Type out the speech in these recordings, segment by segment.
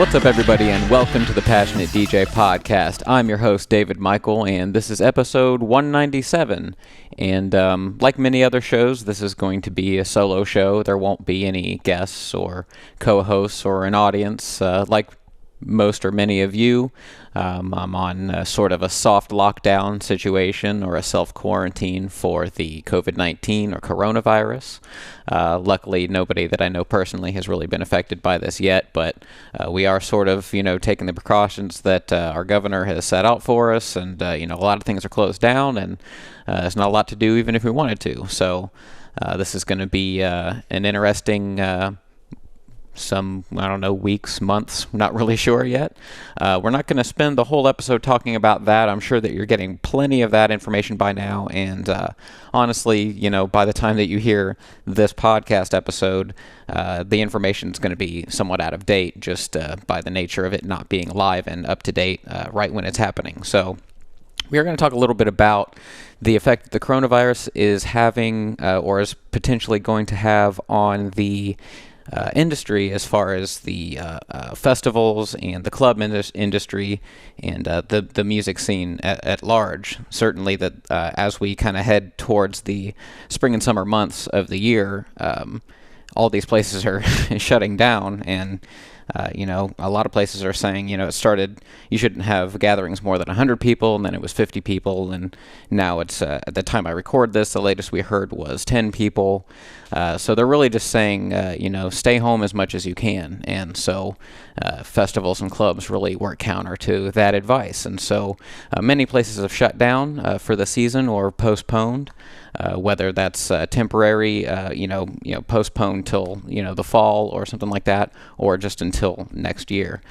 What's up, everybody, and welcome to the Passionate DJ Podcast. I'm your host, David Michael, and this is episode 197. And like many other shows, this is going to be a solo show. There won't be any guests or co-hosts or an audience like most or many of you. I'm on sort of a soft lockdown situation or a self-quarantine for the COVID-19 or coronavirus. Luckily, nobody that I know personally has really been affected by this yet, but we are sort of, taking the precautions that our governor has set out for us, and, a lot of things are closed down, and there's not a lot to do even if we wanted to. So this is going to be an interesting weeks, months, not really sure yet. We're not going to spend the whole episode talking about that. I'm sure that you're getting plenty of that information by now, and honestly, by the time that you hear this podcast episode, the information is going to be somewhat out of date just by the nature of it not being live and up to date right when it's happening. So we are going to talk a little bit about the effect that the coronavirus is having or is potentially going to have on the industry as far as the festivals and the club industry and the music scene at large. Certainly that as we kind of head towards the spring and summer months of the year, all these places are shutting down, and a lot of places are saying, it started, you shouldn't have gatherings more than 100 people, and then it was 50 people, and now it's, at the time I record this, the latest we heard was 10 people. So they're really just saying, stay home as much as you can. And so festivals and clubs really work counter to that advice. And so many places have shut down for the season or postponed. Whether that's temporary, postponed till, the fall or something like that, or just until next year.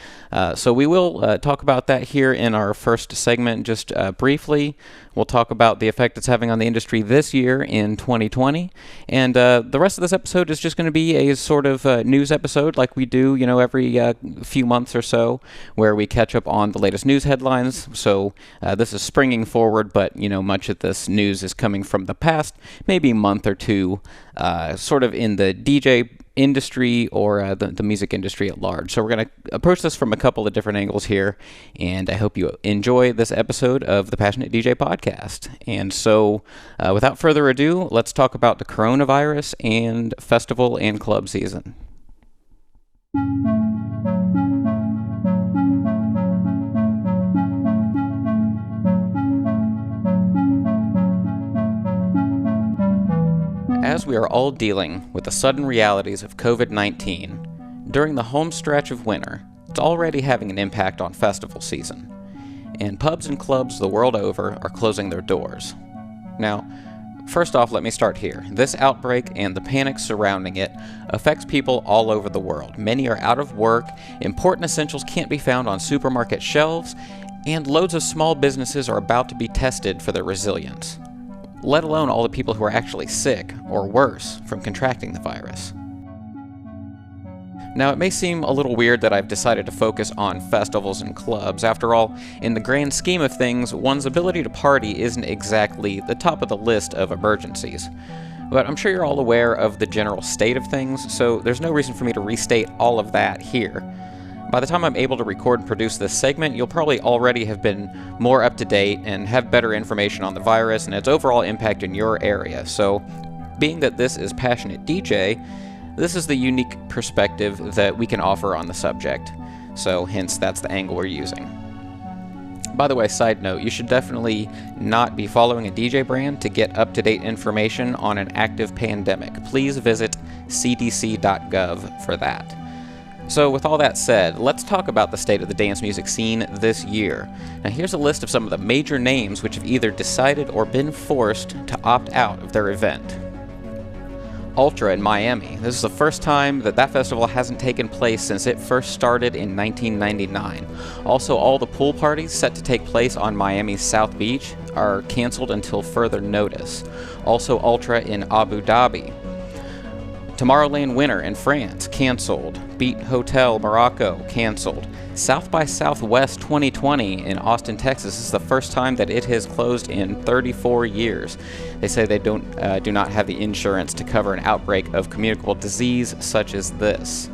So we will talk about that here in our first segment just briefly. We'll talk about the effect it's having on the industry this year in 2020. And the rest of this episode is just going to be a sort of news episode like we do, every few months or so, where we catch up on the latest news headlines. So this is springing forward, but, much of this news is coming from the past, maybe month or two, sort of in the DJ industry or the music industry at large. So we're going to approach this from a couple of different angles here, and I hope you enjoy this episode of the Passionate DJ Podcast. And so without further ado, let's talk about the coronavirus and festival and club season. As we are all dealing with the sudden realities of COVID-19, during the home stretch of winter, it's already having an impact on festival season, and pubs and clubs the world over are closing their doors. Now, first off, let me start here. This outbreak and the panic surrounding it affects people all over the world. Many are out of work, important essentials can't be found on supermarket shelves, and loads of small businesses are about to be tested for their resilience, let alone all the people who are actually sick, or worse, from contracting the virus. Now, it may seem a little weird that I've decided to focus on festivals and clubs. After all, in the grand scheme of things, one's ability to party isn't exactly the top of the list of emergencies. But I'm sure you're all aware of the general state of things, so there's no reason for me to restate all of that here. By the time I'm able to record and produce this segment, you'll probably already have been more up to date and have better information on the virus and its overall impact in your area. So, being that this is Passionate DJ, this is the unique perspective that we can offer on the subject. So, hence, that's the angle we're using. By the way, side note, you should definitely not be following a DJ brand to get up-to-date information on an active pandemic. Please visit cdc.gov for that. So with all that said, let's talk about the state of the dance music scene this year. Now here's a list of some of the major names which have either decided or been forced to opt out of their event. Ultra in Miami. This is the first time that festival hasn't taken place since it first started in 1999. Also, all the pool parties set to take place on Miami's South Beach are canceled until further notice. Also, Ultra in Abu Dhabi. Tomorrowland Winter in France, canceled. Beat Hotel Morocco, canceled. South by Southwest 2020 in Austin, Texas is the first time that it has closed in 34 years. They say they do not have the insurance to cover an outbreak of communicable disease such as this.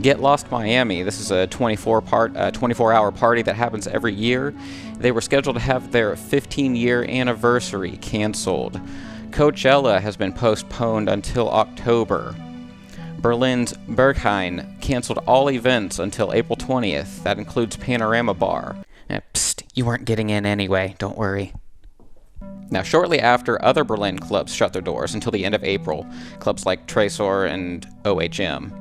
Get Lost Miami. This is a 24-hour party that happens every year. They were scheduled to have their 15-year anniversary canceled. Coachella has been postponed until October. Berlin's Berghain canceled all events until April 20th. That includes Panorama Bar. Psst, you weren't getting in anyway, don't worry. Now, shortly after, other Berlin clubs shut their doors until the end of April, clubs like Tresor and OHM.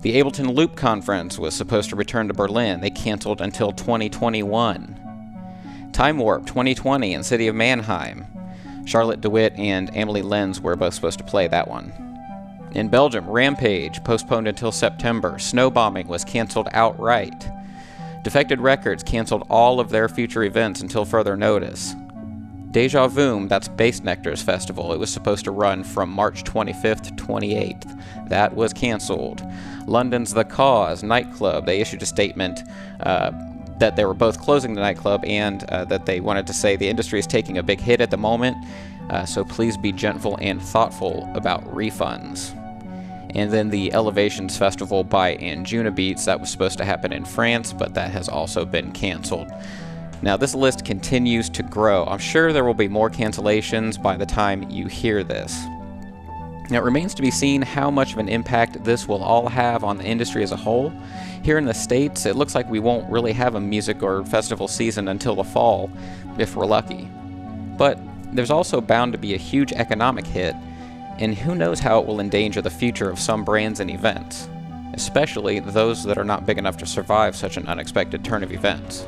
The Ableton Loop Conference was supposed to return to Berlin. They canceled until 2021. Time Warp 2020 in City of Mannheim. Charlotte DeWitt and Amelie Lenz were both supposed to play that one. In Belgium, Rampage postponed until September. Snowbombing was canceled outright. Defected Records canceled all of their future events until further notice. Deja Vu, that's Bass Nectar's festival. It was supposed to run from March 25th to 28th. That was canceled. London's The Cause nightclub, they issued a statement that they were both closing the nightclub and that they wanted to say the industry is taking a big hit at the moment, so please be gentle and thoughtful about refunds. And then the Elevations Festival by Anjuna Beats, that was supposed to happen in France, but that has also been canceled. Now, this list continues to grow. I'm sure there will be more cancellations by the time you hear this. Now, it remains to be seen how much of an impact this will all have on the industry as a whole. Here in the States, it looks like we won't really have a music or festival season until the fall, if we're lucky. But there's also bound to be a huge economic hit, and who knows how it will endanger the future of some brands and events, especially those that are not big enough to survive such an unexpected turn of events.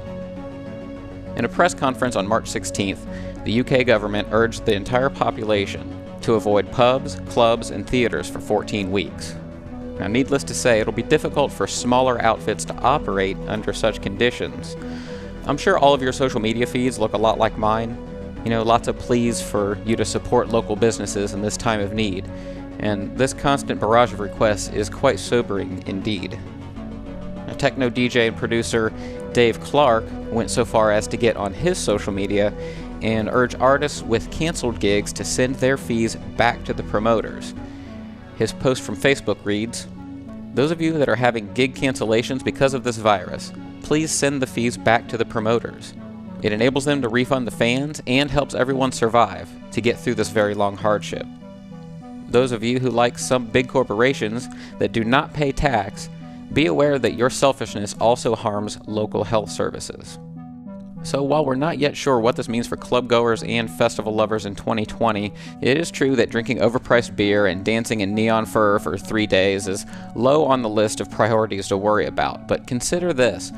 In a press conference on March 16th, the UK government urged the entire population to avoid pubs, clubs, and theaters for 14 weeks. Now, needless to say, it'll be difficult for smaller outfits to operate under such conditions. I'm sure all of your social media feeds look a lot like mine. You know, lots of pleas for you to support local businesses in this time of need. And this constant barrage of requests is quite sobering indeed. Now, techno DJ and producer Dave Clark went so far as to get on his social media and urge artists with canceled gigs to send their fees back to the promoters. His post from Facebook reads, "Those of you that are having gig cancellations because of this virus, please send the fees back to the promoters. It enables them to refund the fans and helps everyone survive to get through this very long hardship. Those of you who like some big corporations that do not pay tax, be aware that your selfishness also harms local health services." So while we're not yet sure what this means for clubgoers and festival lovers in 2020, it is true that drinking overpriced beer and dancing in neon fur for 3 days is low on the list of priorities to worry about. But consider this.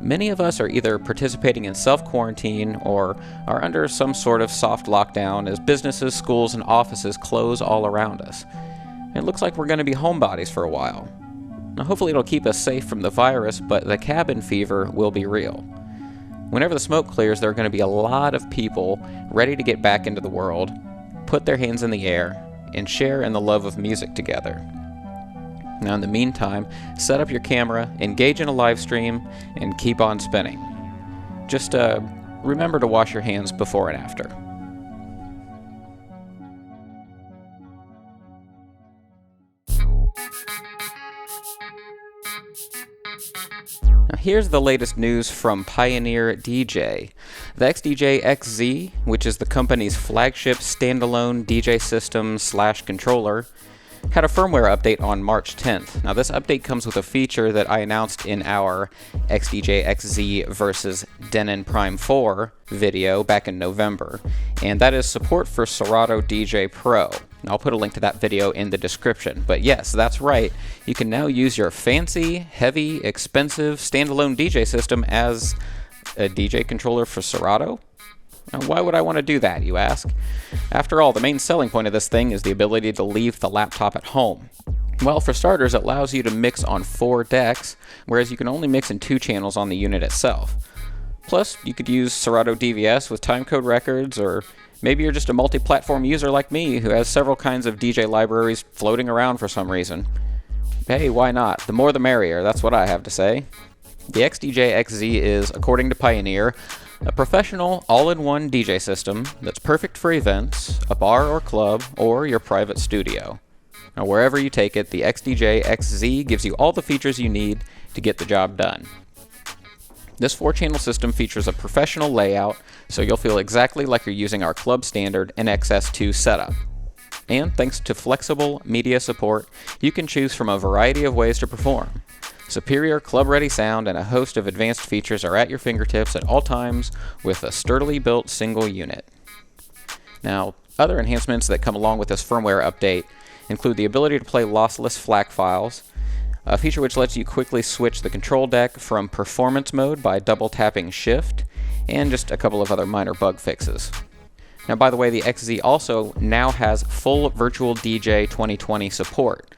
Many of us are either participating in self-quarantine or are under some sort of soft lockdown as businesses, schools, and offices close all around us. It looks like we're going to be homebodies for a while. Now, hopefully it'll keep us safe from the virus, but the cabin fever will be real. Whenever the smoke clears, there are going to be a lot of people ready to get back into the world, put their hands in the air, and share in the love of music together. Now, in the meantime, set up your camera, engage in a live stream, and keep on spinning. Just remember to wash your hands before and after. Now, here's the latest news from Pioneer DJ. The xdj-xz, which is the company's flagship standalone DJ system / controller, had a firmware update on March 10th. Now, this update comes with a feature that I announced in our xdj-xz versus Denon Prime 4 video back in November, and that is support for Serato DJ Pro. And I'll put a link to that video in the description. But yes, that's right. You can now use your fancy, heavy, expensive standalone DJ system as a DJ controller for Serato. Now, why would I want to do that, you ask? After all, the main selling point of this thing is the ability to leave the laptop at home. Well, for starters, it allows you to mix on 4 decks, whereas you can only mix in 2 channels on the unit itself. Plus, you could use Serato DVS with timecode records, or maybe you're just a multi-platform user like me who has several kinds of DJ libraries floating around for some reason. Hey, why not? The more the merrier, that's what I have to say. The xdj-xz is, according to Pioneer, a professional all-in-one DJ system that's perfect for events, a bar or club, or your private studio. Now, wherever you take it, the xdj-xz gives you all the features you need to get the job done. This 4-channel system features a professional layout, so you'll feel exactly like you're using our club standard NXS2 setup. And thanks to flexible media support, you can choose from a variety of ways to perform. Superior club-ready sound and a host of advanced features are at your fingertips at all times with a sturdily built single unit. Now, other enhancements that come along with this firmware update include the ability to play lossless FLAC files, a feature which lets you quickly switch the control deck from performance mode by double tapping shift, and just a couple of other minor bug fixes. Now, by the way, the XZ also now has full Virtual DJ 2020 support,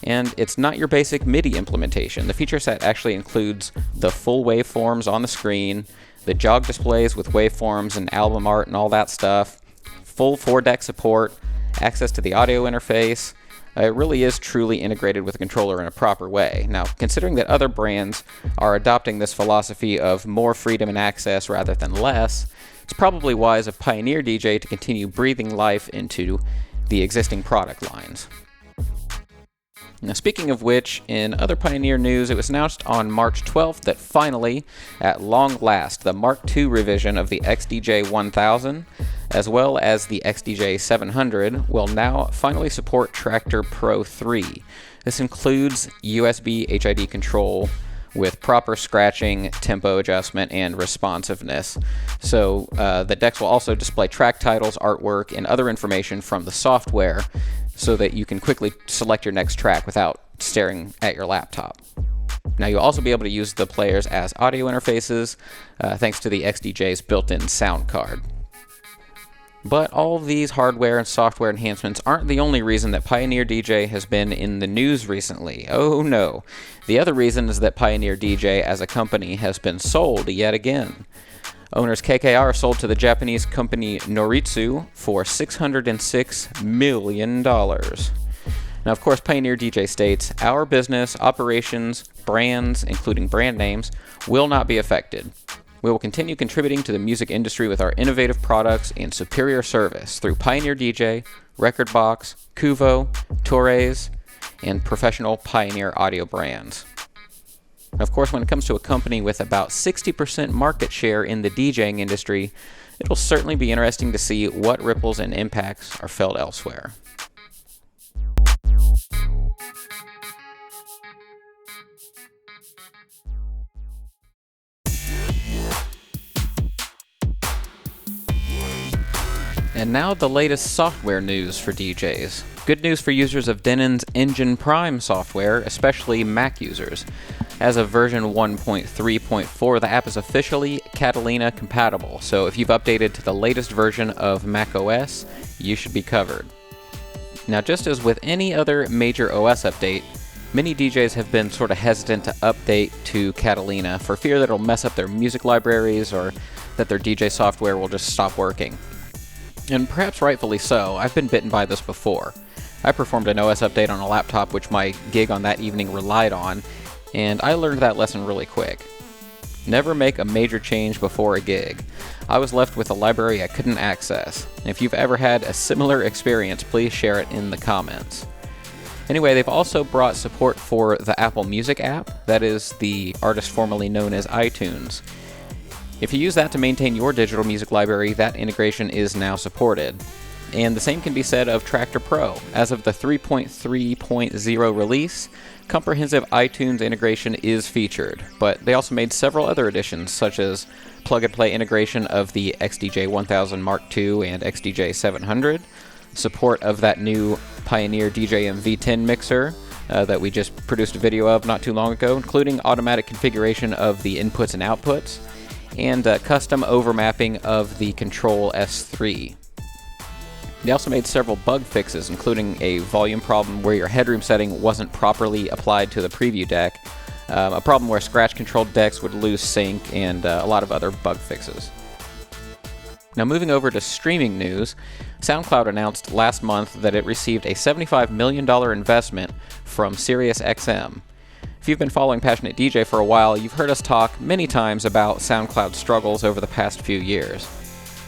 and it's not your basic MIDI implementation. The feature set actually includes the full waveforms on the screen, the jog displays with waveforms and album art and all that stuff, full 4-deck support, access to the audio interface. It really is truly integrated with the controller in a proper way. Now, considering that other brands are adopting this philosophy of more freedom and access rather than less, it's probably wise of Pioneer DJ to continue breathing life into the existing product lines. Now, speaking of which, in other Pioneer news, it was announced on March 12th that finally, at long last, the Mark II revision of the xdj-1000, as well as the xdj-700, will now finally support Traktor Pro 3. This includes USB HID control with proper scratching, tempo adjustment, and responsiveness. So the decks will also display track titles, artwork, and other information from the software so that you can quickly select your next track without staring at your laptop. Now, you'll also be able to use the players as audio interfaces thanks to the XDJ's built-in sound card. But all of these hardware and software enhancements aren't the only reason that Pioneer DJ has been in the news recently. Oh no. The other reason is that Pioneer DJ as a company has been sold yet again. Owners KKR sold to the Japanese company Noritsu for $606 million. Now, of course, Pioneer DJ states, "Our business, operations, brands, including brand names, will not be affected. We will continue contributing to the music industry with our innovative products and superior service through Pioneer DJ, Rekordbox, Kuvo, Torres, and professional Pioneer audio brands." Of course, when it comes to a company with about 60% market share in the DJing industry, it'll certainly be interesting to see what ripples and impacts are felt elsewhere. And now the latest software news for DJs. Good news for users of Denon's Engine Prime software, especially Mac users. As of version 1.3.4, the app is officially Catalina compatible, so if you've updated to the latest version of macOS, you should be covered. Now, just as with any other major OS update, many DJs have been sort of hesitant to update to Catalina for fear that it'll mess up their music libraries or that their DJ software will just stop working. And perhaps rightfully so. I've been bitten by this before. I performed an OS update on a laptop which my gig on that evening relied on, and I learned that lesson really quick. Never make a major change before a gig. I was left with a library I couldn't access. If you've ever had a similar experience, please share it in the comments. Anyway, they've also brought support for the Apple Music app, that is the artist formerly known as iTunes. If you use that to maintain your digital music library, that integration is now supported. And the same can be said of Traktor Pro. As of the 3.3.0 release, comprehensive iTunes integration is featured, but they also made several other additions, such as plug-and-play integration of the xdj-1000 Mark II and xdj-700, support of that new Pioneer DJM V10 mixer that we just produced a video of not too long ago, including automatic configuration of the inputs and outputs, and custom overmapping of the Control S3. They also made several bug fixes, including a volume problem where your headroom setting wasn't properly applied to the preview deck, a problem where scratch-controlled decks would lose sync, and a lot of other bug fixes. Now, moving over to streaming news, SoundCloud announced last month that it received a $75 million investment from SiriusXM. If you've been following Passionate DJ for a while, you've heard us talk many times about SoundCloud's struggles over the past few years.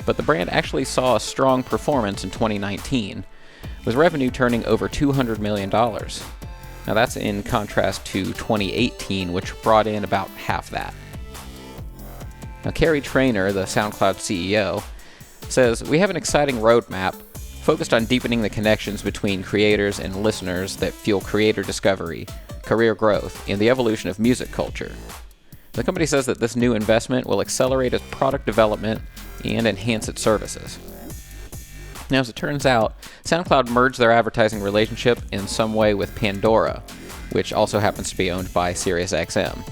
But the brand actually saw a strong performance in 2019. with revenue turning over $200 million. Now that's in contrast to 2018, which brought in about half that. Now Carrie Trainer, the SoundCloud CEO, says, "We have an exciting roadmap focused on deepening the connections between creators and listeners that fuel creator discovery, career growth, and the evolution of music culture." The company says that this new investment will accelerate its product development and enhance its services. Now, as it turns out, SoundCloud merged their advertising relationship in some way with Pandora, which also happens to be owned by SiriusXM.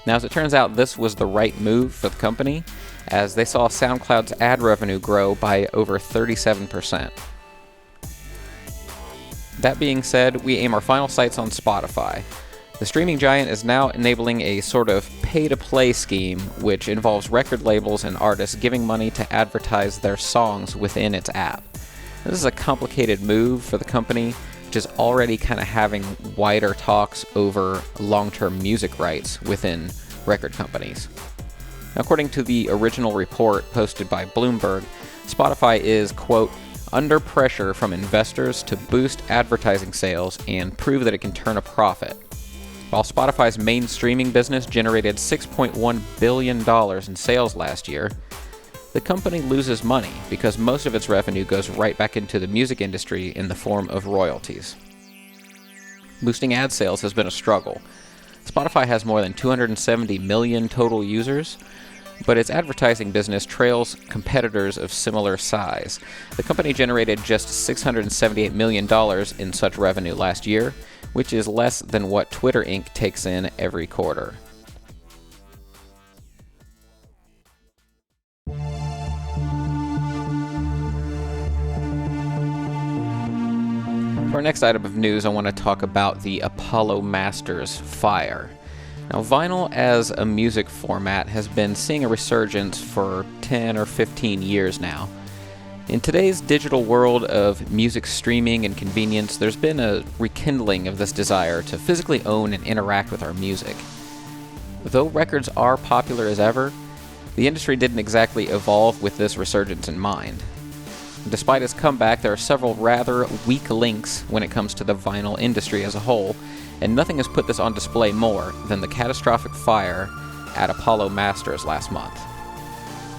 Now, as it turns out, this was the right move for the company, as they saw SoundCloud's ad revenue grow by over 37%. That being said, we aim our final sights on Spotify. The streaming giant is now enabling a sort of pay-to-play scheme, which involves record labels and artists giving money to advertise their songs within its app. This is a complicated move for the company, which is already kind of having wider talks over long-term music rights within record companies. Now, according to the original report posted by Bloomberg, Spotify is, quote, under pressure from investors to boost advertising sales and prove that it can turn a profit. While Spotify's main streaming business generated $6.1 billion in sales last year, the company loses money because most of its revenue goes right back into the music industry in the form of royalties. Boosting ad sales has been a struggle. Spotify has more than 270 million total users, but its advertising business trails competitors of similar size. The company generated just $678 million in such revenue last year, which is less than what Twitter Inc. takes in every quarter. For our next item of news, I want to talk about the Apollo Masters fire. Now, vinyl as a music format has been seeing a resurgence for 10 or 15 years now. In today's digital world of music streaming and convenience, there's been a rekindling of this desire to physically own and interact with our music. Though records are popular as ever, the industry didn't exactly evolve with this resurgence in mind. Despite its comeback, there are several rather weak links when it comes to the vinyl industry as a whole, and nothing has put this on display more than the catastrophic fire at Apollo Masters last month.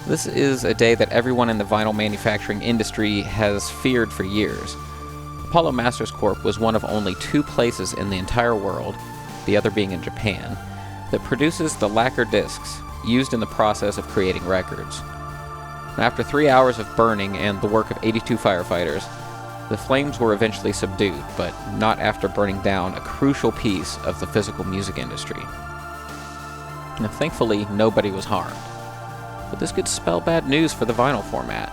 This is a day that everyone in the vinyl manufacturing industry has feared for years. Apollo Masters Corp. Was one of only 2 places in the entire world, the other being in Japan, that produces the lacquer discs used in the process of creating records. After 3 hours of burning and the work of 82 firefighters, the flames were eventually subdued, but not after burning down a crucial piece of the physical music industry. Now, thankfully, nobody was harmed. But this could spell bad news for the vinyl format.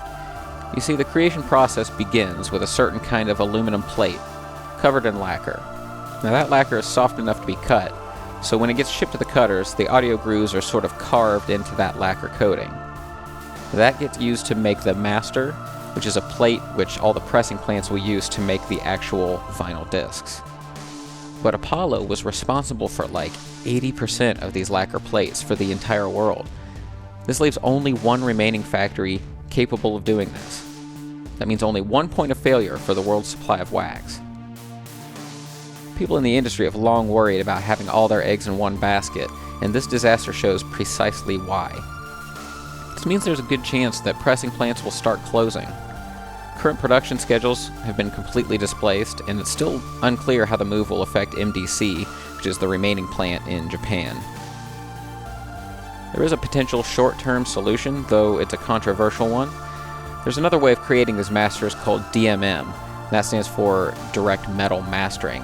You see, the creation process begins with a certain kind of aluminum plate, covered in lacquer. Now, that lacquer is soft enough to be cut, so when it gets shipped to the cutters, the audio grooves are sort of carved into that lacquer coating. That gets used to make the master, which is a plate which all the pressing plants will use to make the actual vinyl discs. But Apollo was responsible for like 80% of these lacquer plates for the entire world. This leaves only one remaining factory capable of doing this. That means only one point of failure for the world's supply of wax. People in the industry have long worried about having all their eggs in one basket, and this disaster shows precisely why. This means there's a good chance that pressing plants will start closing. Current production schedules have been completely displaced, and it's still unclear how the move will affect MDC, which is the remaining plant in Japan. There is a potential short-term solution, though it's a controversial one. There's another way of creating these masters called DMM, and that stands for direct metal mastering.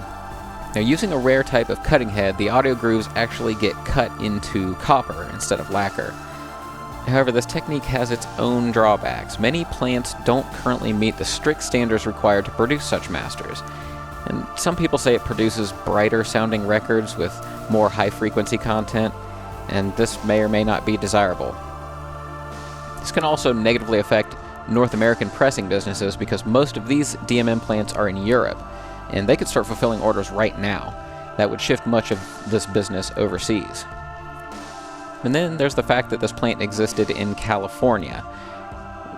Now, using a rare type of cutting head, the audio grooves actually get cut into copper instead of lacquer. However, this technique has its own drawbacks. Many plants don't currently meet the strict standards required to produce such masters, and some people say it produces brighter sounding records with more high frequency content, and this may or may not be desirable. This can also negatively affect North American pressing businesses because most of these DMM plants are in Europe, and they could start fulfilling orders right now. That would shift much of this business overseas. And then there's the fact that this plant existed in California.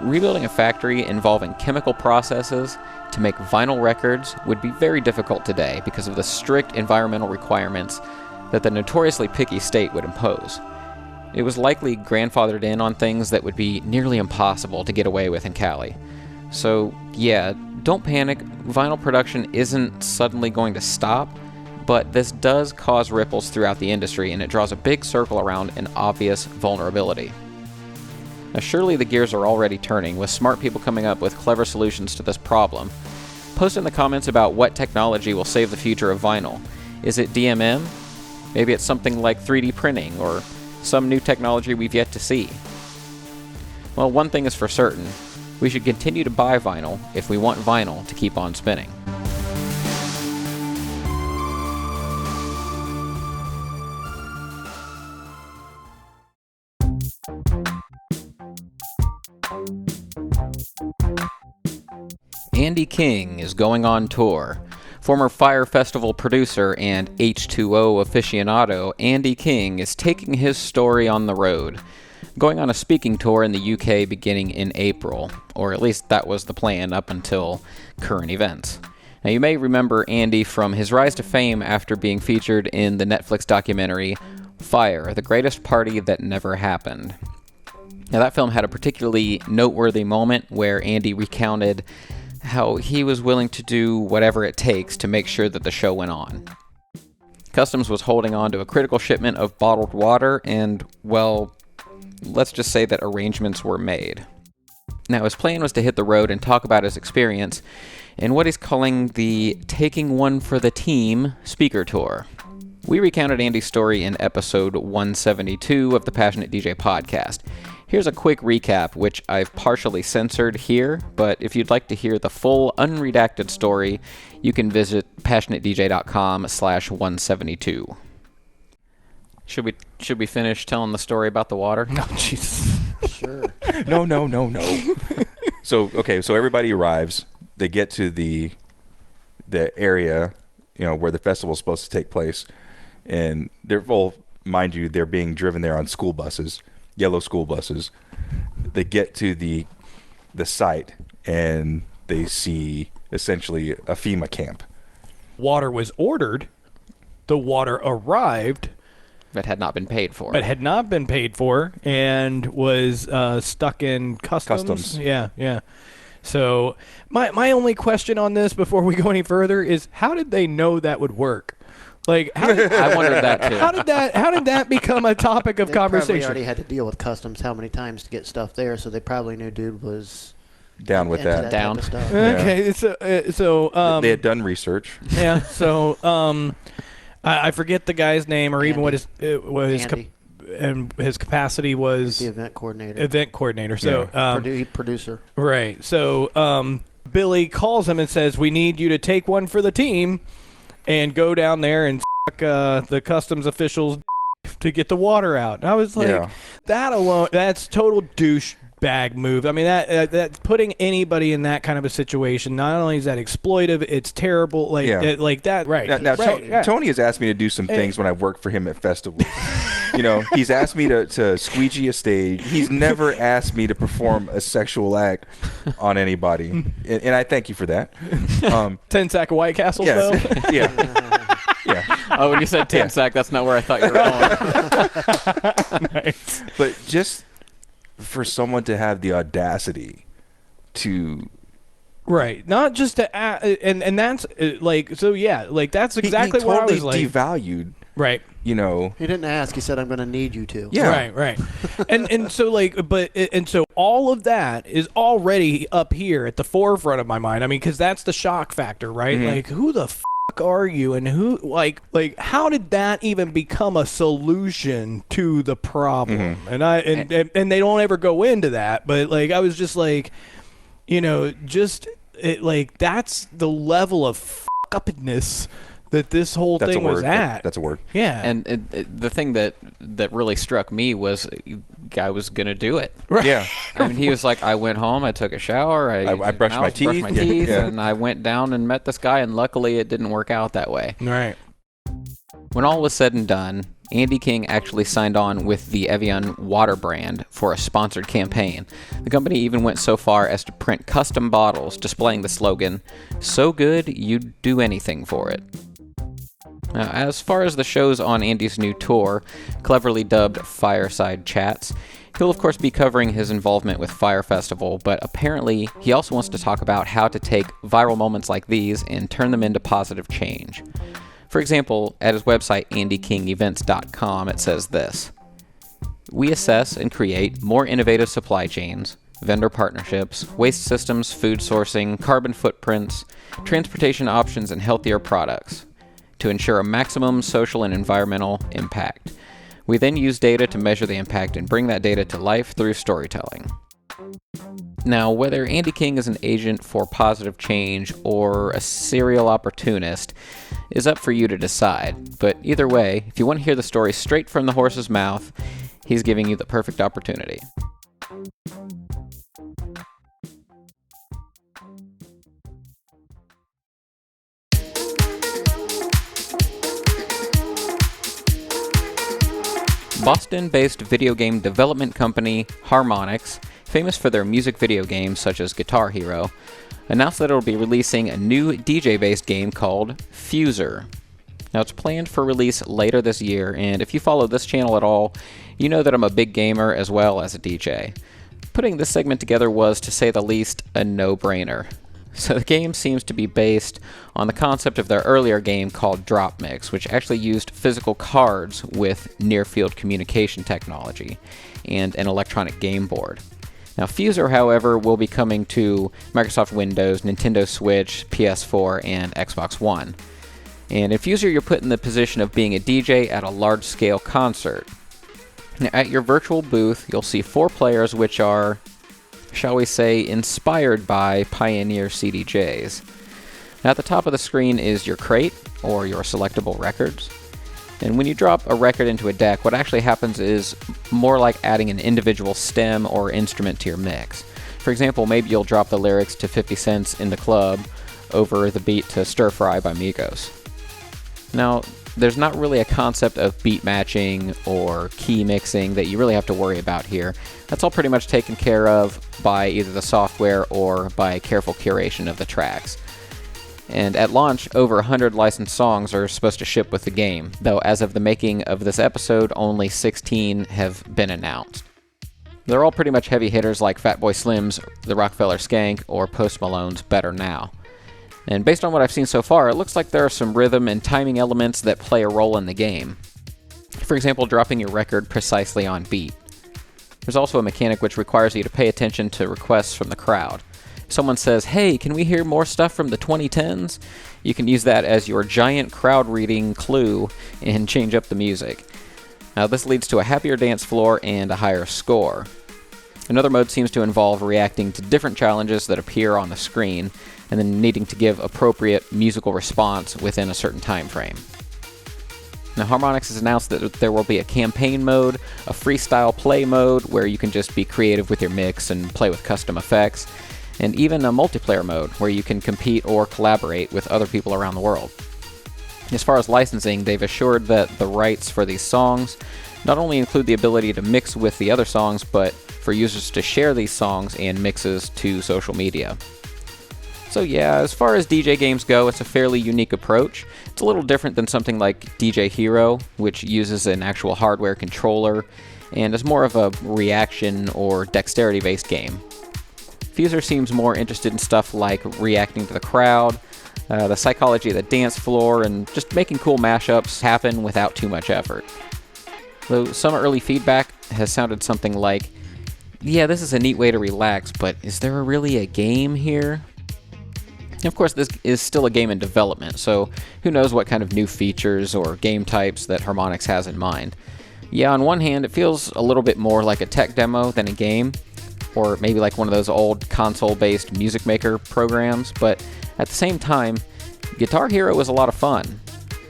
Rebuilding a factory involving chemical processes to make vinyl records would be very difficult today because of the strict environmental requirements that the notoriously picky state would impose. It was likely grandfathered in on things that would be nearly impossible to get away with in Cali. So, yeah, don't panic, vinyl production isn't suddenly going to stop, but this does cause ripples throughout the industry, and it draws a big circle around an obvious vulnerability. Now, surely the gears are already turning, with smart people coming up with clever solutions to this problem. Post in the comments about what technology will save the future of vinyl. Is it DMM? Maybe it's something like 3D printing, or some new technology we've yet to see. Well, one thing is for certain. We should continue to buy vinyl if we want vinyl to keep on spinning. Andy King is going on tour. Former Fyre Festival producer and H2O aficionado Andy King is taking his story on the road, going on a speaking tour in the UK beginning in April, or at least that was the plan up until current events. Now, you may remember Andy from his rise to fame after being featured in the Netflix documentary Fyre, The Greatest Party That Never Happened. Now, that film had a particularly noteworthy moment where Andy recounted how he was willing to do whatever it takes to make sure that the show went on. Customs was holding on to a critical shipment of bottled water, and, well, let's just say that arrangements were made. Now, his plan was to hit the road and talk about his experience in what he's calling the Taking One for the Team speaker tour. We recounted Andy's story in episode 172 of the Passionate DJ podcast. Here's a quick recap, which I've partially censored here, but if you'd like to hear the full unredacted story, you can visit passionatedj.com/172. Should we finish telling the story about the water? No, Jesus. Sure. No. So everybody arrives. They get to the area, where the festival is supposed to take place, and mind you, they're being driven there on school buses. Yellow school buses. They get to the site and they see essentially a FEMA camp. Water was ordered. The water arrived. But had not been paid for. And was stuck in customs. Yeah. So my only question on this before we go any further is, how did they know that would work? Like, I wondered that too. How did that become a topic of conversation? They probably already had to deal with customs how many times to get stuff there, so they probably knew dude was down with that. Down. Type of stuff. Okay, so they had done research. Yeah. So I forget the guy's name or even what his and his capacity was. The event coordinator. So producer. Right. So Billy calls him and says, "We need you to take one for the team and go down there and the customs officials to get the water out." And I was like, that alone, that's total douchebag move. I mean, that's putting anybody in that kind of a situation. Not only is that exploitive, it's terrible. Like that. Right. Now Tony has asked me to do some things when I worked for him at festivals. He's asked me to squeegee a stage. He's never asked me to perform a sexual act on anybody, and I thank you for that. 10-sack of White Castles, though? Yeah. Oh, when you said 10-sack, that's not where I thought you were going. Nice. But just for someone to have the audacity to... Right. Not just to... and that's, that's exactly where I was like... He devalued... Right. He didn't ask. He said, "I'm going to need you to." Yeah. Right. and so all of that is already up here at the forefront of my mind. I mean, because that's the shock factor, right? Mm-hmm. Like, who the fuck are you, and who how did that even become a solution to the problem? Mm-hmm. And they don't ever go into that, but I was just like, that's the level of fuck-upness that this whole thing was at. That's a word. Yeah. And the thing that really struck me was guy was going to do it. Right. Yeah. I mean, he was like, I went home, I took a shower, I brushed my teeth, and I went down and met this guy, and luckily it didn't work out that way. Right. When all was said and done, Andy King actually signed on with the Evian water brand for a sponsored campaign. The company even went so far as to print custom bottles displaying the slogan, "So good, you'd do anything for it." Now, as far as the shows on Andy's new tour, cleverly dubbed Fireside Chats, he'll of course be covering his involvement with Fire Festival, but apparently he also wants to talk about how to take viral moments like these and turn them into positive change. For example, at his website andykingevents.com, it says this: "We assess and create more innovative supply chains, vendor partnerships, waste systems, food sourcing, carbon footprints, transportation options, and healthier products to ensure a maximum social and environmental impact. We then use data to measure the impact and bring that data to life through storytelling." Now, whether Andy King is an agent for positive change or a serial opportunist is up for you to decide, but either way, if you want to hear the story straight from the horse's mouth, he's giving you the perfect opportunity. Boston-based video game development company Harmonix, famous for their music video games such as Guitar Hero, announced that it will be releasing a new DJ-based game called Fuser. Now, it's planned for release later this year, and if you follow this channel at all, you know that I'm a big gamer as well as a DJ. Putting this segment together was, to say the least, a no-brainer. So the game seems to be based on the concept of their earlier game called Drop Mix, which actually used physical cards with near-field communication technology and an electronic game board. Now, Fuser, however, will be coming to Microsoft Windows, Nintendo Switch, PS4, and Xbox One. And in Fuser, you're put in the position of being a DJ at a large-scale concert. Now, at your virtual booth, you'll see 4 players which are, shall we say, inspired by Pioneer CDJs. Now, at the top of the screen is your crate, or your selectable records. And when you drop a record into a deck, what actually happens is more like adding an individual stem or instrument to your mix. For example, maybe you'll drop the lyrics to 50 Cent's In the Club over the beat to Stir Fry by Migos. Now, there's not really a concept of beat matching or key mixing that you really have to worry about here. That's all pretty much taken care of by either the software or by careful curation of the tracks. And at launch, over 100 licensed songs are supposed to ship with the game, though as of the making of this episode, only 16 have been announced. They're all pretty much heavy hitters like Fatboy Slim's The Rockefeller Skank or Post Malone's Better Now. And based on what I've seen so far, it looks like there are some rhythm and timing elements that play a role in the game. For example, dropping your record precisely on beat. There's also a mechanic which requires you to pay attention to requests from the crowd. If someone says, "Hey, can we hear more stuff from the 2010s?" you can use that as your giant crowd-reading clue and change up the music. Now, this leads to a happier dance floor and a higher score. Another mode seems to involve reacting to different challenges that appear on the screen, and then needing to give appropriate musical response within a certain time frame. Now, Harmonix has announced that there will be a campaign mode, a freestyle play mode where you can just be creative with your mix and play with custom effects, and even a multiplayer mode where you can compete or collaborate with other people around the world. As far as licensing, they've assured that the rights for these songs not only include the ability to mix with the other songs, but for users to share these songs and mixes to social media. So yeah, as far as DJ games go, it's a fairly unique approach. It's a little different than something like DJ Hero, which uses an actual hardware controller, and is more of a reaction or dexterity-based game. Fuser seems more interested in stuff like reacting to the crowd, the psychology of the dance floor, and just making cool mashups happen without too much effort. Though some early feedback has sounded something like, "Yeah, this is a neat way to relax, but is there really a game here?" And of course, this is still a game in development, so who knows what kind of new features or game types that Harmonix has in mind. Yeah, on one hand, it feels a little bit more like a tech demo than a game, or maybe like one of those old console-based music maker programs, but at the same time, Guitar Hero is a lot of fun.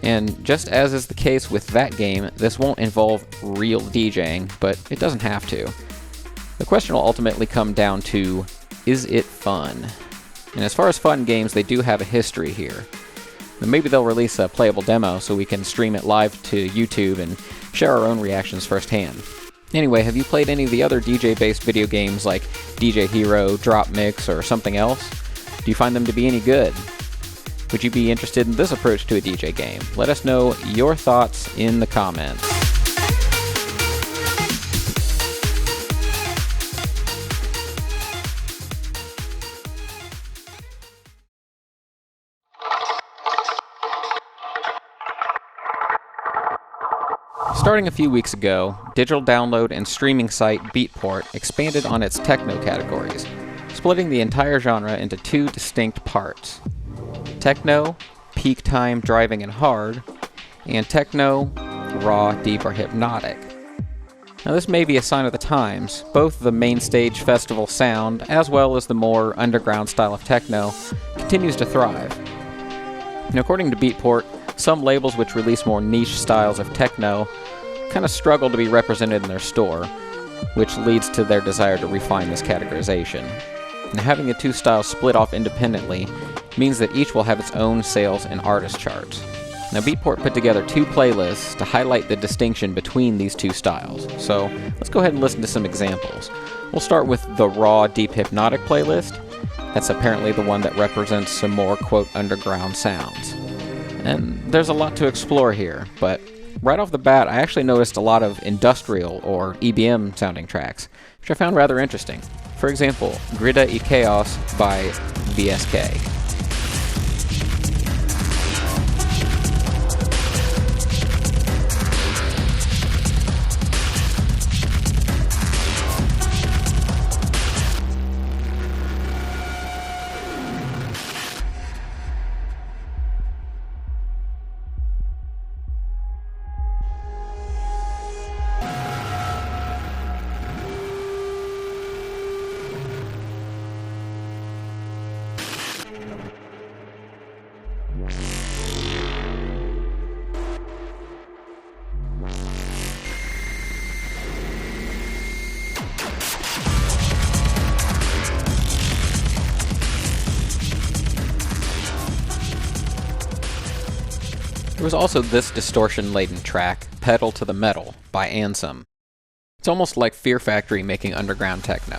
And just as is the case with that game, this won't involve real DJing, but it doesn't have to. The question will ultimately come down to, is it fun? And as far as fun games, they do have a history here. And maybe they'll release a playable demo so we can stream it live to YouTube and share our own reactions firsthand. Anyway, have you played any of the other DJ-based video games like DJ Hero, Drop Mix, or something else? Do you find them to be any good? Would you be interested in this approach to a DJ game? Let us know your thoughts in the comments. Starting a few weeks ago, digital download and streaming site Beatport expanded on its techno categories, splitting the entire genre into two distinct parts: techno, peak time, driving and hard, and techno, raw, deep, or hypnotic. Now this may be a sign of the times. Both the main stage festival sound, as well as the more underground style of techno, continues to thrive. Now, according to Beatport, some labels which release more niche styles of techno kind of struggle to be represented in their store, which leads to their desire to refine this categorization. Now, having the two styles split off independently means that each will have its own sales and artist charts. Now, Beatport put together two playlists to highlight the distinction between these two styles, so let's go ahead and listen to some examples. We'll start with the raw, deep hypnotic playlist. That's apparently the one that represents some more, quote, underground sounds. And there's a lot to explore here, but right off the bat, I actually noticed a lot of industrial or EBM sounding tracks, which I found rather interesting. For example, Grida y Chaos by VSK. There was also this distortion-laden track, Pedal to the Metal, by Ansem. It's almost like Fear Factory making underground techno.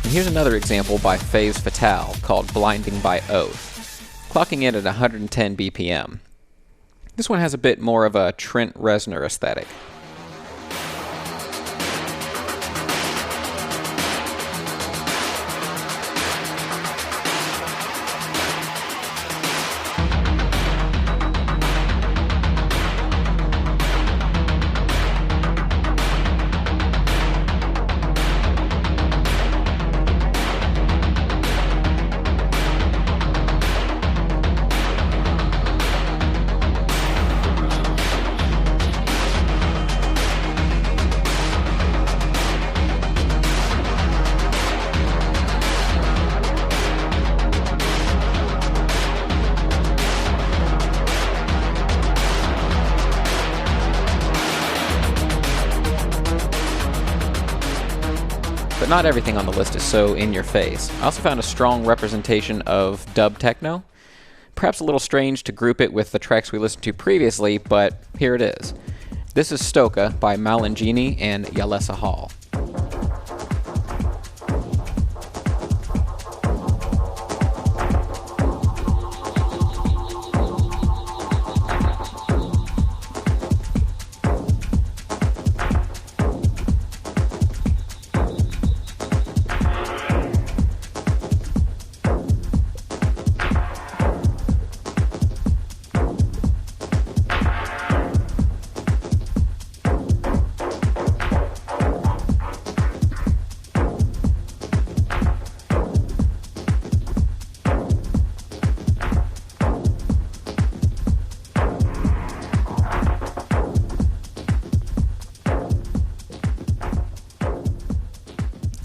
Here's another example by Phase Fatale called Blinding by Oath, clocking in at 110 BPM. This one has a bit more of a Trent Reznor aesthetic. But not everything on the list is so in your face. I also found a strong representation of dub techno. Perhaps a little strange to group it with the tracks we listened to previously, but here it is. This is Stoka by Malangini and Yalesa Hall.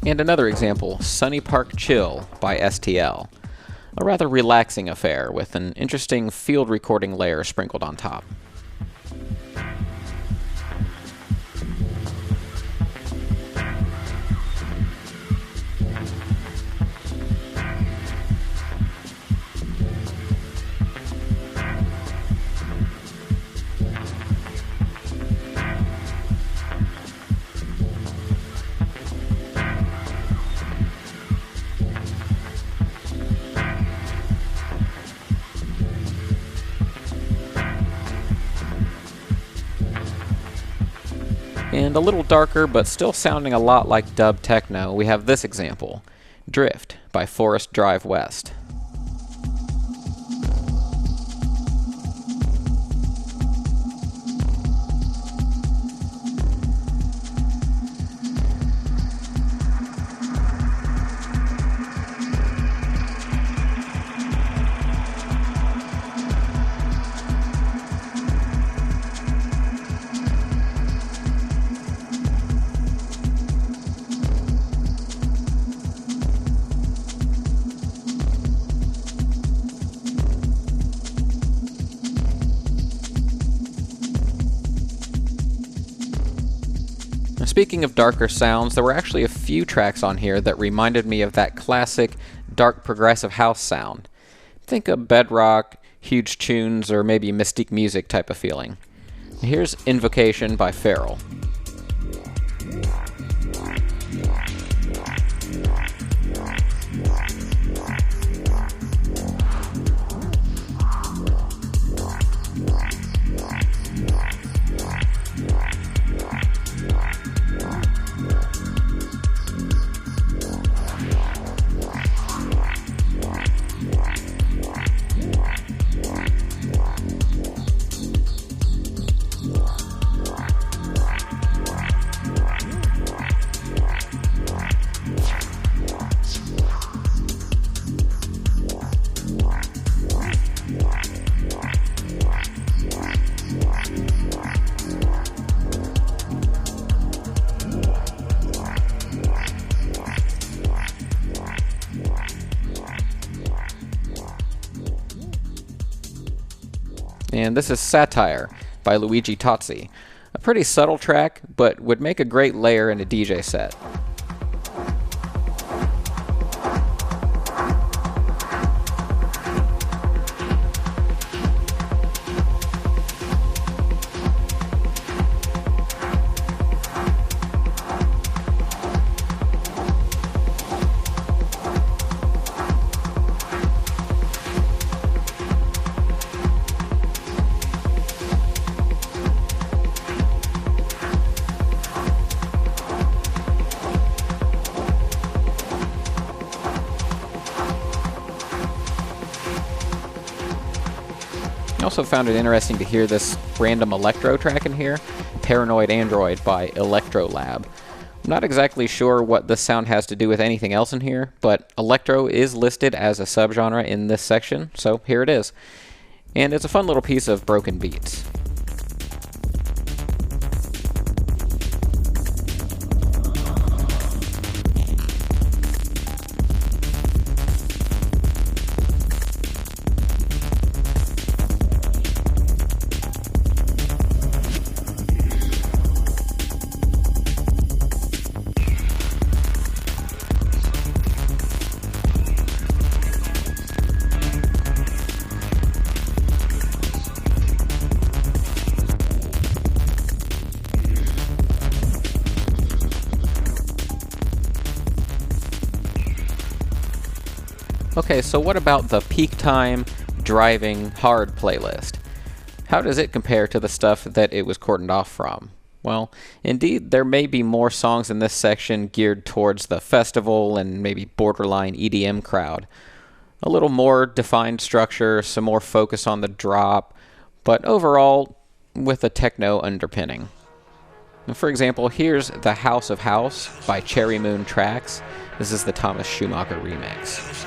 And another example, Sunny Park Chill by STL. A rather relaxing affair with an interesting field recording layer sprinkled on top. And a little darker, but still sounding a lot like dub techno, we have this example, Drift by Forest Drive West. Speaking of darker sounds, there were actually a few tracks on here that reminded me of that classic dark progressive house sound. Think of bedrock, huge tunes, or maybe Mystique music type of feeling. Here's Invocation by Feral. And this is Satire by Luigi Tozzi. A pretty subtle track, but would make a great layer in a DJ set. I also found it interesting to hear this random electro track in here, Paranoid Android by Electro Lab. I'm not exactly sure what this sound has to do with anything else in here, but electro is listed as a subgenre in this section, so here it is. And it's a fun little piece of broken beats. Okay, so what about the peak time driving hard playlist? How does it compare to the stuff that it was cordoned off from? Well, indeed, there may be more songs in this section geared towards the festival and maybe borderline EDM crowd. A little more defined structure, some more focus on the drop, but overall with a techno underpinning. For example, here's The House of House by Cherry Moon Tracks. This is the Thomas Schumacher remix.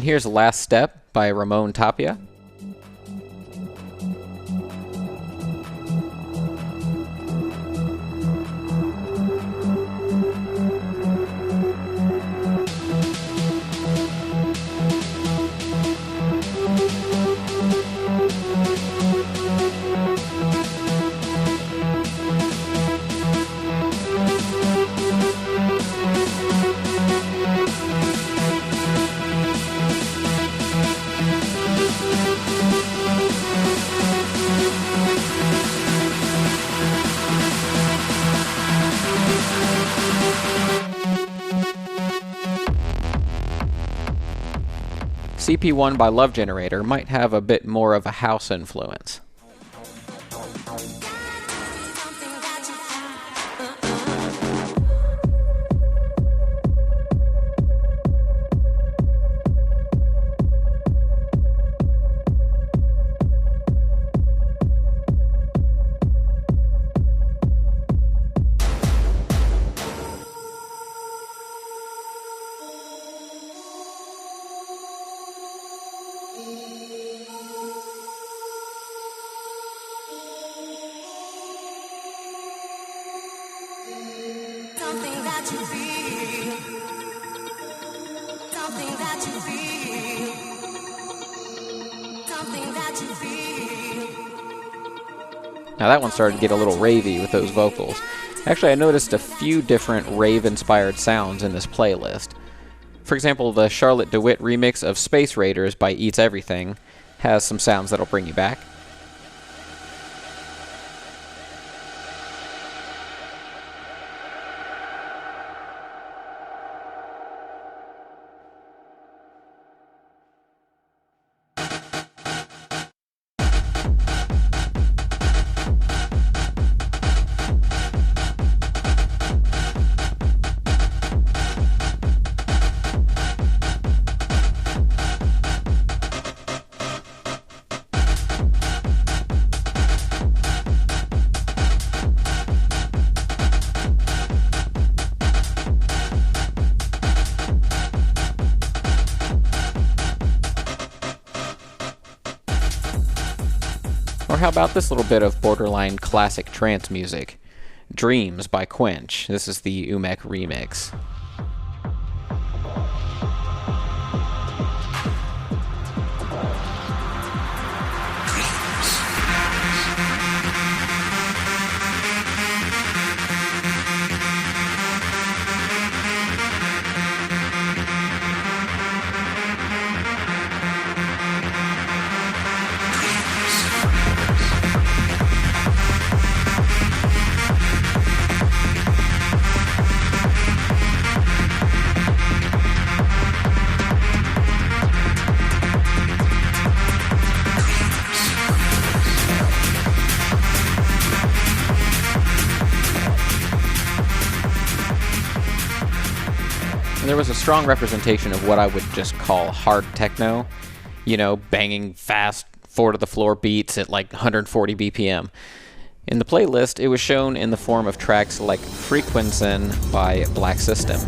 And here's Last Step by Ramon Tapia. CP1 by Love Generator might have a bit more of a house influence. Something that you feel, something that you feel, something that you feel. Now that one started to get a little ravey with those vocals. Actually, I noticed a few different rave-inspired sounds in this playlist. For example, the Charlotte DeWitt remix of Space Raiders by Eats Everything has some sounds that'll bring you back. Or how about this little bit of borderline classic trance music? Dreams by Quench. This is the Umek remix. And there was a strong representation of what I would just call hard techno, you know, banging fast, four-to-the-floor beats at like 140 BPM. In the playlist, it was shown in the form of tracks like Frequenzen by Black System.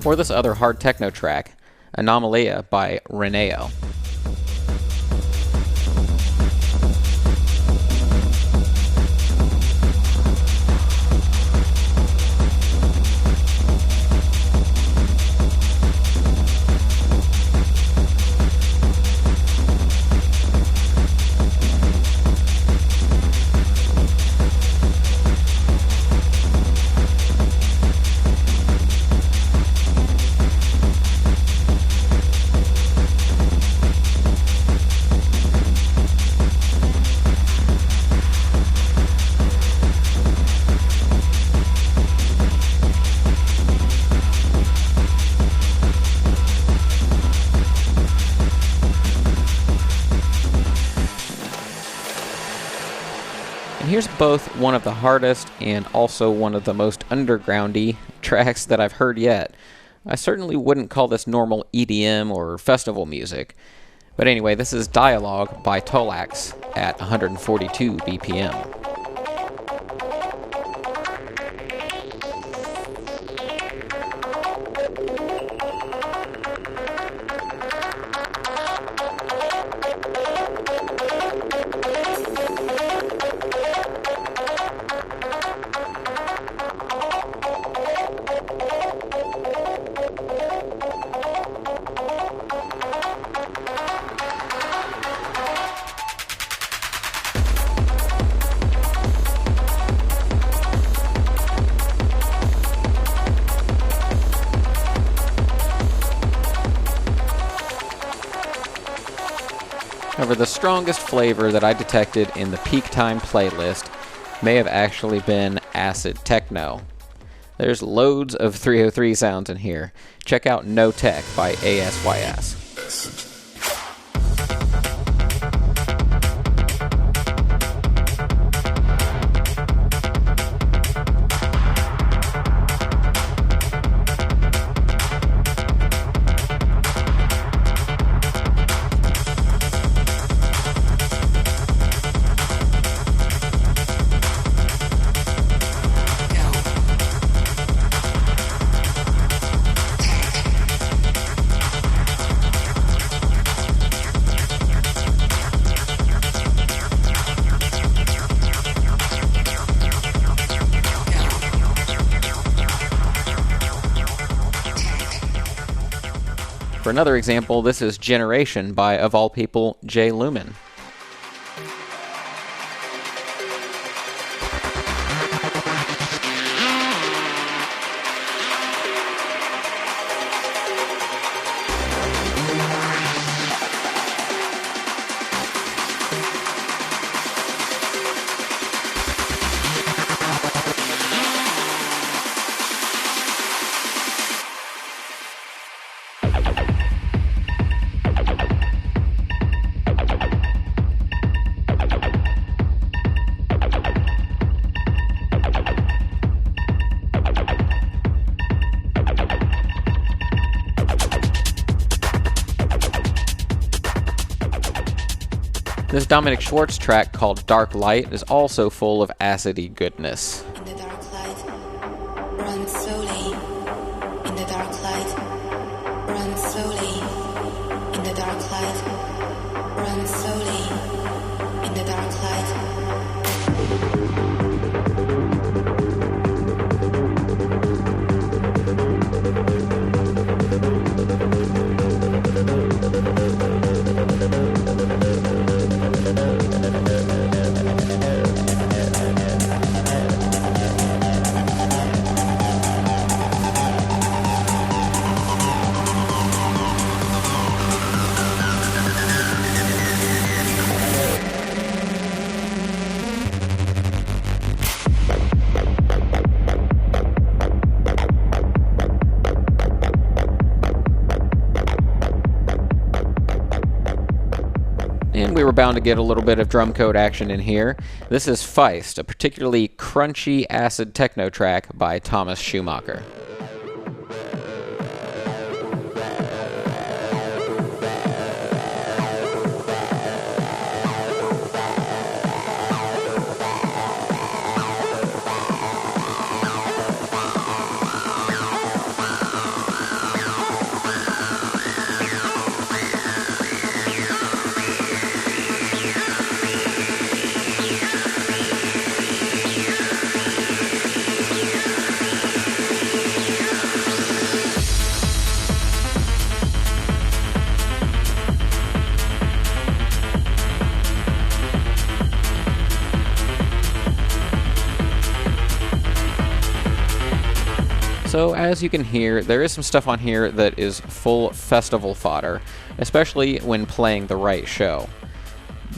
Or this other hard techno track, Anomalia by Reneo. Here's both one of the hardest and also one of the most undergroundy tracks that I've heard yet. I certainly wouldn't call this normal EDM or festival music. But anyway, this is Dialogue by Tolax at 142 BPM. However, the strongest flavor that I detected in the Peak Time playlist may have actually been acid techno. There's loads of 303 sounds in here. Check out No Tech by ASYS. For another example, this is Generation by, of all people, Jay Lumen. This Dominic Schwartz track called Dark Light is also full of acidy goodness. In the dark light, run slowly. In the dark light, run slowly. In the dark light, run slowly. In the dark light. And we were bound to get a little bit of drum code action in here. This is Feist, a particularly crunchy acid techno track by Thomas Schumacher. So as you can hear, there is some stuff on here that is full festival fodder, especially when playing the right show.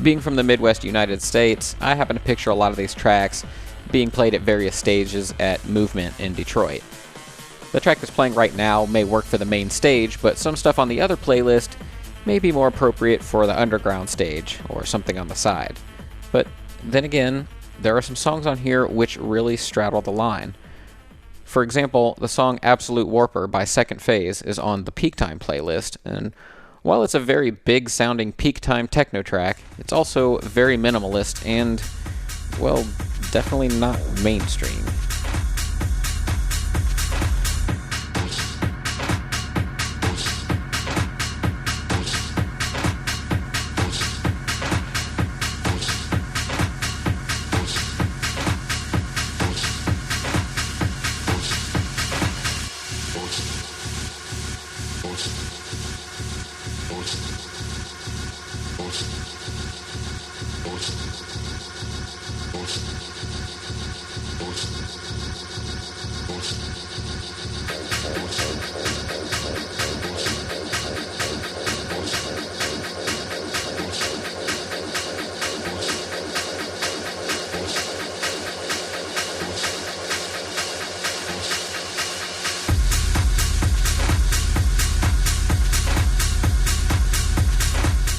Being from the Midwest United States, I happen to picture a lot of these tracks being played at various stages at Movement in Detroit. The track that's playing right now may work for the main stage, but some stuff on the other playlist may be more appropriate for the underground stage or something on the side. But then again, there are some songs on here which really straddle the line. For example, the song Absolute Warper by Second Phase is on the Peak Time playlist, and while it's a very big-sounding peak time techno track, it's also very minimalist and, well, definitely not mainstream.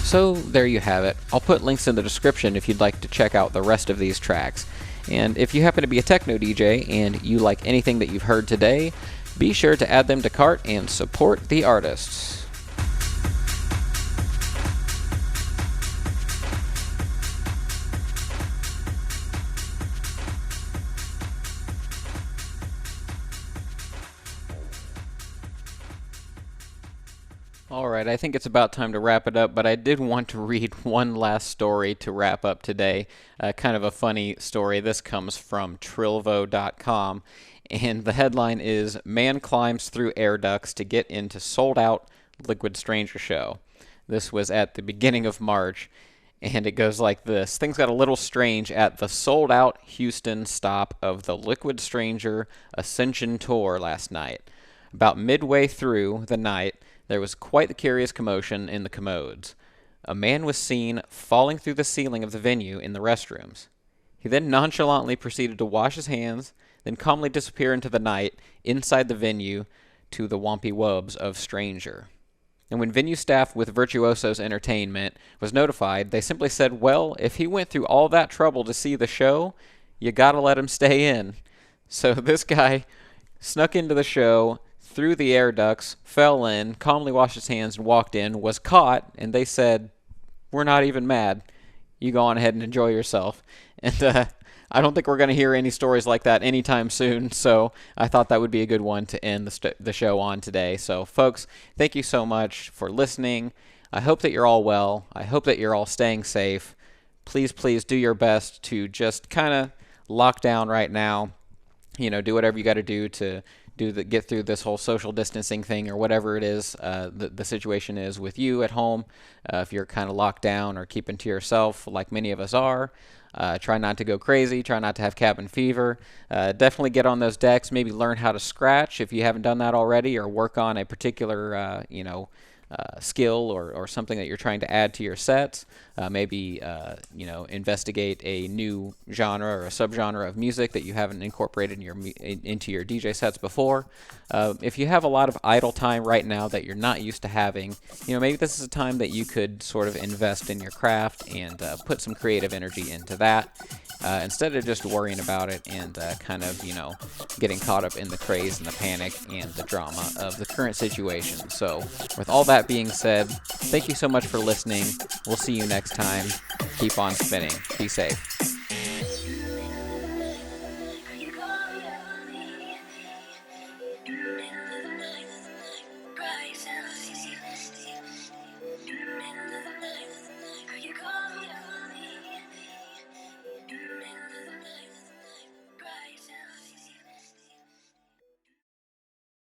So there you have it. I'll put links in the description if you'd like to check out the rest of these tracks. And if you happen to be a techno DJ and you like anything that you've heard today, be sure to add them to cart and support the artists. Alright, I think it's about time to wrap it up, but I did want to read one last story to wrap up today. Kind of a funny story. This comes from Trilvo.com, and the headline is, Man Climbs Through Air Ducts to Get Into Sold-Out Liquid Stranger Show. This was at the beginning of March, and it goes like this. Things got a little strange at the sold-out Houston stop of the Liquid Stranger Ascension Tour last night. About midway through the night, there was quite the curious commotion in the commodes. A man was seen falling through the ceiling of the venue in the restrooms. He then nonchalantly proceeded to wash his hands, then calmly disappear into the night inside the venue to the Wampy Wubs of Stranger. And when venue staff with Virtuosos Entertainment was notified, they simply said, well, if he went through all that trouble to see the show, you gotta let him stay in. So this guy snuck into the show, through the air ducts, fell in, calmly washed his hands and walked in, was caught, and they said, we're not even mad. You go on ahead and enjoy yourself. And I don't think we're going to hear any stories like that anytime soon, so I thought that would be a good one to end the show on today. So, folks, thank you so much for listening. I hope that you're all well. I hope that you're all staying safe. Please, please do your best to just kind of lock down right now. You know, do whatever you got to do to get through this whole social distancing thing or whatever it is the situation is with you at home. If you're kind of locked down or keeping to yourself like many of us are, try not to go crazy. Try not to have cabin fever. Definitely get on those decks. Maybe learn how to scratch if you haven't done that already, or work on a particular skill or something that you're trying to add to your sets. Maybe investigate a new genre or a subgenre of music that you haven't incorporated into your DJ sets before. If you have a lot of idle time right now that you're not used to having, maybe this is a time that you could sort of invest in your craft and put some creative energy into that. Instead of just worrying about it and getting caught up in the craze and the panic and the drama of the current situation. So, with all that being said, thank you so much for listening. We'll see you next time. Keep on spinning. Be safe.